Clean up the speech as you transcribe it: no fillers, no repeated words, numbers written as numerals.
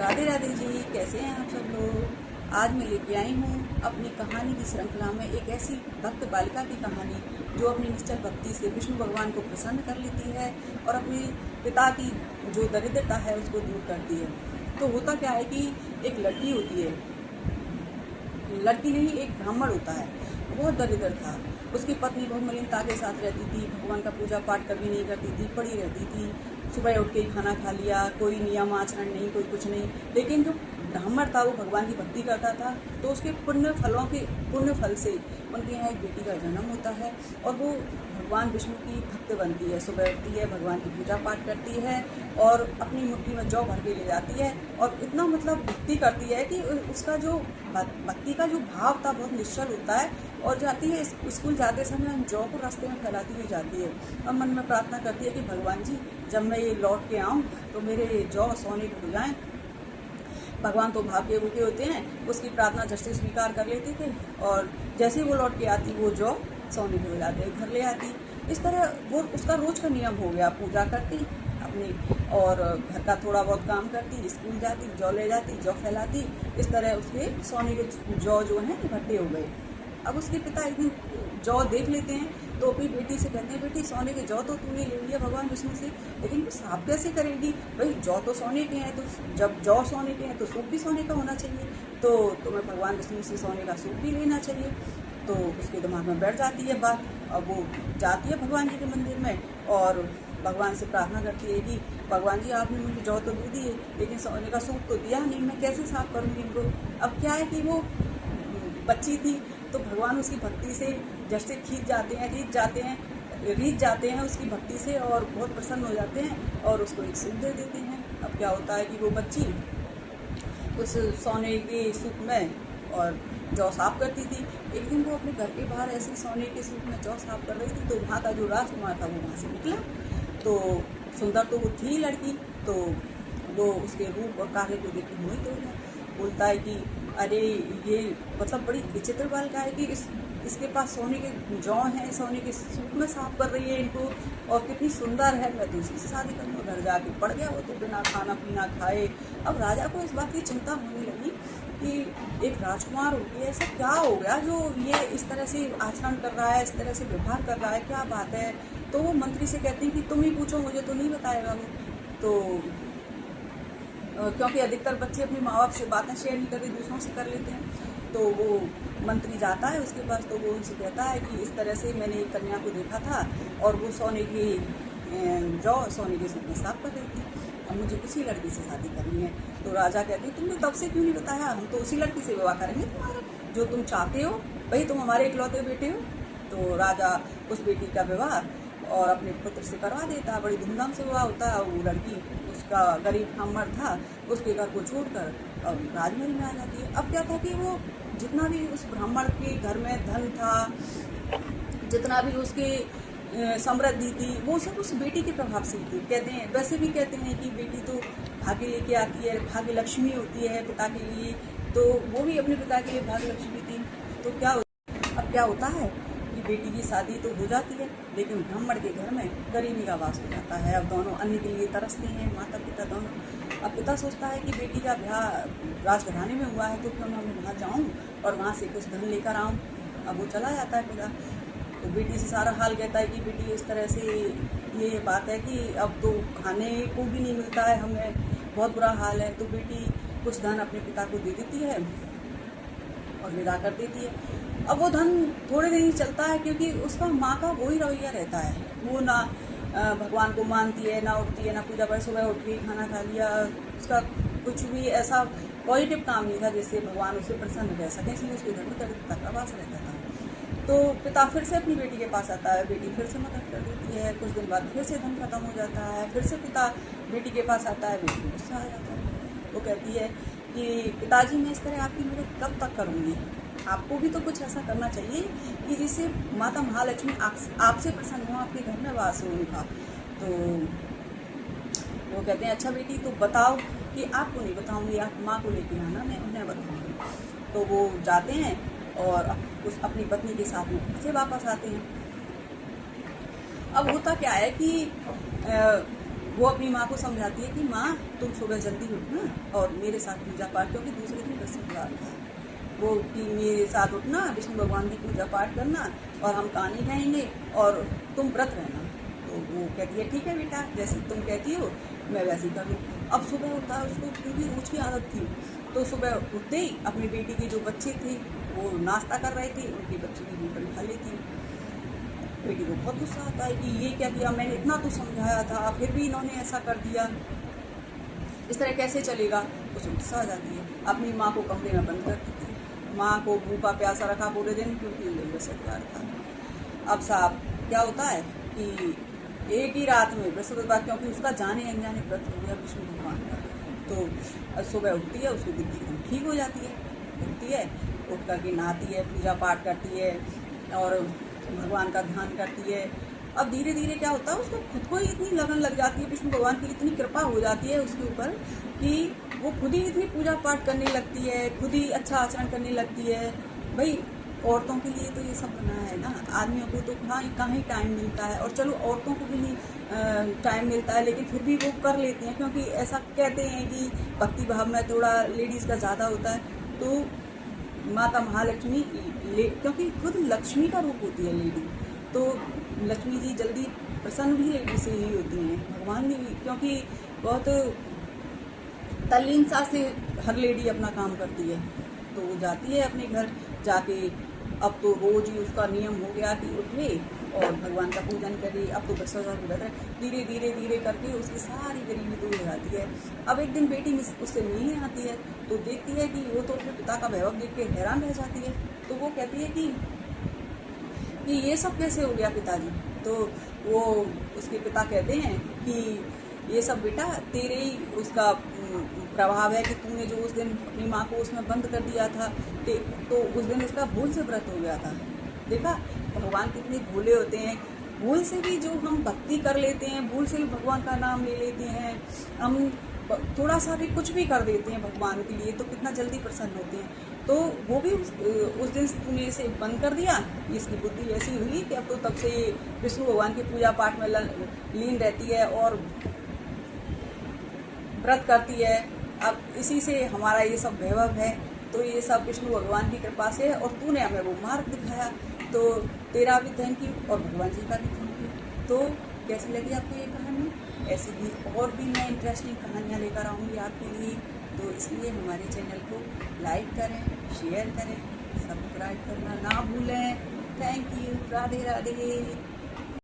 राधे राधे जी, कैसे हैं आप सब लोग। आज मैं लेके आई हूँ अपनी कहानी की श्रृंखला में एक ऐसी भक्त बालिका की कहानी जो अपनी निश्चल भक्ति से विष्णु भगवान को प्रसन्न कर लेती है और अपने पिता की जो दरिद्रता है उसको दूर करती है। तो होता क्या है कि एक लड़की होती है, लड़की नहीं एक ब्राह्मण होता है, बहुत दरिद्र था। उसकी पत्नी बहुत मलिनता के साथ रहती थी, भगवान का पूजा पाठ कभी नहीं करती थी, पड़ी रहती थी। सुबह उठ के खाना खा लिया, कोई नियम आचरण नहीं, कोई कुछ नहीं। लेकिन जो ब्राह्मण था वो भगवान की भक्ति करता था, तो उसके पुण्य फल से उनके यहाँ एक बेटी का जन्म होता है और वो भगवान विष्णु की भक्त बनती है। सुबह उठती है, भगवान की पूजा पाठ करती है और अपनी मुट्ठी में जौ भर के ले जाती है और इतना भक्ति करती है कि उसका जो भक्ति का जो भाव था बहुत निश्चल होता है। और जाती है स्कूल जाते समय जौ को रास्ते में फैलाती हुई जाती है और मन में प्रार्थना करती है कि भगवान जी जब मैं ये लौट के आऊँ तो मेरे जौ सोने के हो जाएँ। भगवान तो भाव के भूखे होते हैं, उसकी प्रार्थना झट से स्वीकार कर लेते थे और जैसे ही वो लौट के आती वो जौ सोने के हो जाते, घर ले आती। इस तरह वो उसका रोज का नियम हो गया, पूजा करती अपनी और घर का थोड़ा बहुत काम करती, स्कूल जाती, जौ ले जाती, जौ फैलाती। इस तरह उसके सोने के जौ जो हैं इकट्ठे हो गए। अब उसके पिता एक दिन जौ देख लेते हैं तो अपनी बेटी से कहते हैं, बेटी सोने के जौ तो तूने ले लिया भगवान विष्णु से, लेकिन वो साफ कैसे करेगी? भाई जौ तो सोने के हैं, तो जब जौ सोने के हैं तो सूप भी सोने का होना चाहिए, तो तुम्हें भगवान विष्णु से सोने का सूप भी लेना चाहिए। तो उसके दिमाग में बैठ जाती है बात। अब वो जाती है भगवान जी के मंदिर में और भगवान से प्रार्थना करती है कि भगवान जी आपने मुझे जौ तो दे दिए लेकिन सोने का सूप तो दिया नहीं, मैं कैसे साफ करूँगी इनको। अब क्या है कि वो बच्ची थी तो भगवान उसकी भक्ति से जैसे रीझ जाते हैं उसकी भक्ति से और बहुत प्रसन्न हो जाते हैं और उसको एक सूप दे देते हैं। अब क्या होता है कि वो बच्ची उस सोने के सूप में और जौ साफ करती थी। एक दिन वो अपने घर के बाहर ऐसे सोने के सूप में जौ साफ कर रही थी तो वहाँ का जो राजकुमार था वो वहाँ से निकला। तो सुंदर तो वो थी लड़की, तो वो उसके रूप और कार्य को देख के मोहित हो गया। बोलता है कि अरे ये बड़ी विचित्र बालिका है कि इसके पास सोने के जौ हैं, सोने के सूप में साफ कर रही है इनको और कितनी सुंदर है, मैं तो इसी से शादी करूँगा। घर जाके पड़ गया वो तो बिना खाना पीना खाए। अब राजा को इस बात की चिंता होने लगी कि एक राजकुमार हो गया, ऐसा क्या हो गया जो ये इस तरह से आचरण कर रहा है, इस तरह से व्यवहार कर रहा है, क्या बात है। तो वो मंत्री से कहती हैं कि तुम ही पूछो, मुझे तो नहीं बताएगा वो। तो क्योंकि अधिकतर बच्चे अपने माँ बाप से बातें शेयर नहीं करते, दूसरों से कर लेते हैं। तो वो मंत्री जाता है उसके पास, तो वो उनसे कहता है कि इस तरह से मैंने एक कन्या को देखा था और वो सोने की जौ सोने के सूप में साफ कर रही थी, अब मुझे उसी लड़की से शादी करनी है। तो राजा कहते हैं तुमने तब से क्यों नहीं बताया, हम तो उसी लड़की से विवाह करेंगे तुम्हारा, जो तुम चाहते हो, भाई तुम हमारे इकलौते बेटे हो। तो राजा उस बेटी का विवाह और अपने पुत्र से करवा देता, बड़ी धूमधाम से विवाह होता है। वो लड़की उसका गरीब ब्राह्मण था, उसके घर को छोड़कर और राजमहल में आ जाती है। अब क्या था कि वो जितना भी उस ब्राह्मण के घर में धन था, जितना भी उसके समृद्धि थी, वो सब उस बेटी के प्रभाव से थी। कहते हैं, वैसे भी कहते हैं कि बेटी तो भाग्य लेके आती है, भाग्य लक्ष्मी होती है पिता के लिए, तो वो भी अपने पिता के लिए भाग्य लक्ष्मी थी। तो अब क्या होता है कि बेटी की शादी तो हो जाती है लेकिन ब्राह्मण के घर में गरीबी का वास हो जाता है। अब दोनों अन्न के लिए तरसते हैं, माता पिता दोनों। अब पिता सोचता है कि बेटी का ब्याह राजघराने में हुआ है तो क्यों मैं वहाँ जाऊँ और वहाँ से कुछ धन लेकर आऊँ। अब वो चला जाता है पिता, तो बेटी से सारा हाल कहता है कि बेटी इस तरह से ये बात है कि अब तो खाने को भी नहीं मिलता है, हमें बहुत बुरा हाल है। तो बेटी कुछ धन अपने पिता को दे देती है और विदा कर देती है। अब वो धन थोड़े दिन ही चलता है क्योंकि उसका माँ का वही रवैया रहता है, वो ना भगवान को मानती है, ना उठती है, ना पूजा पर। सुबह उठ के खाना खा लिया, उसका कुछ भी ऐसा पॉजिटिव काम नहीं था जिससे भगवान उसे प्रसन्न रह सके, इसलिए उसके घर में दरिद्रता का वास रहता था। तो पिता फिर से अपनी बेटी के पास आता है, बेटी फिर से मदद कर देती है। कुछ दिन बाद फिर से धन खत्म हो जाता है, फिर से पिता बेटी के पास आता है, बेटी गुस्सा आ जाता है। वो कहती है कि पिताजी मैं इस तरह आपकी मदद कब तक करूँगी, आपको भी तो कुछ ऐसा करना चाहिए कि जिससे माता महालक्ष्मी आपसे प्रसन्न हो, आपके घर में वास हो उनका। तो वो कहते हैं अच्छा बेटी तो बताओ, कि आपको नहीं बताऊंगी, आप माँ को लेकर आना, मैं उन्हें बताऊंगी। तो वो जाते हैं और उस अपनी पत्नी के साथ में फिर से वापस आते हैं। अब होता क्या है कि वो अपनी माँ को समझाती है कि माँ तुम सुबह जल्दी उठना और मेरे साथ पूजा पाठ, क्योंकि दूसरे दिन बृहस्पतिवार था वो, कि मेरे साथ उठना, विष्णु भगवान की पूजा पाठ करना और हम कहानी गाएंगे और तुम व्रत रहना। तो वो कहती है ठीक है बेटा, जैसे तुम कहती हो मैं वैसे ही कर लूँ। अब सुबह उठता है उसको, क्योंकि रोज की आदत थी, तो सुबह उठते ही अपनी बेटी के जो बच्चे थे वो नाश्ता कर रहे थे, उनके बच्चे की बोतल खा लेती। बेटी को बहुत गुस्सा आता है कि ये क्या किया, मैंने इतना तो समझाया था फिर भी इन्होंने ऐसा कर दिया, इस तरह कैसे चलेगा। उसे गुस्सा आ जाती है, अपनी माँ को कमरे में बंद कर देती है। माँ को भूखा प्यासा रखा पूरे दिन, क्योंकि बृहस्पतिवार था। अब साहब क्या होता है कि एक ही रात में बृहस्पतिवार, क्योंकि उसका जाने अनजाने व्रत हो गया विष्णु भगवान का, तो सुबह उठती है, उसकी बुद्धि एकदम ठीक हो जाती है। उठती है, उठ करके नहाती है, पूजा पाठ करती है और भगवान का ध्यान करती है। अब धीरे धीरे क्या होता है, उसको खुद को ही इतनी लगन लग जाती है, विष्णु भगवान की इतनी कृपा हो जाती है उसके ऊपर कि वो खुद ही इतनी पूजा पाठ करने लगती है, खुद ही अच्छा आचरण करने लगती है। भाई औरतों के लिए तो ये सब बना है ना, आदमियों को तो कहाँ ही टाइम मिलता है, और चलो औरतों को भी नहीं टाइम मिलता है, लेकिन फिर भी वो कर लेती हैं, क्योंकि ऐसा कहते हैं कि भक्ति भाव में थोड़ा लेडीज़ का ज़्यादा होता है। तो माता महालक्ष्मी, क्योंकि खुद लक्ष्मी का रूप होती है लेडी, तो लक्ष्मी जी जल्दी प्रसन्न भी लेडी से ही होती हैं, भगवान ने भी, क्योंकि बहुत तल्लीनता से हर लेडी अपना काम करती है। तो वो जाती है अपने घर, जाके अब तो रोज ही उसका नियम हो गया कि उठे और भगवान का पूजन करे। अब तो बृहस्पतिवार की व्रत है, धीरे धीरे धीरे करके उसकी सारी गरीबी दूर हो जाती है। अब एक दिन बेटी उससे मिलने आती है, तो देखती है कि वो तो अपने पिता का वैभव देख के हैरान रह जाती है। तो वो कहती है कि ये सब कैसे हो गया पिताजी। तो वो उसके पिता कहते हैं कि ये सब बेटा तेरे ही उसका प्रभाव है, कि तूने जो उस दिन अपनी माँ को उसमें बंद कर दिया था, तो उस दिन इसका भूल से व्रत हो गया था। देखा भगवान कितने भोले होते हैं, भूल से भी जो हम भक्ति कर लेते हैं, भूल से भी भगवान का नाम ले लेते हैं, हम थोड़ा सा भी कुछ भी कर देते हैं भगवान के लिए, तो कितना जल्दी प्रसन्न होते हैं। तो वो भी उस दिन तूने इसे बंद कर दिया, इसकी बुद्धि ऐसी हुई कि अब तो तब से विष्णु भगवान की पूजा पाठ में लीन रहती है और व्रत करती है। अब इसी से हमारा ये सब वैभव है, तो ये सब विष्णु भगवान की कृपा से है, और तूने हमें वो मार्ग दिखाया, तो तेरा भी थैंक यू और भगवान जी का भी थैंक यू। तो कैसी लगी आपको ये कहानी? ऐसी भी और भी मैं इंटरेस्टिंग कहानियाँ लेकर आऊँगी आपके लिए, तो इसलिए हमारे चैनल को लाइक करें, शेयर करें, सब्सक्राइब करना ना भूलें। Thank you. राधे राधे।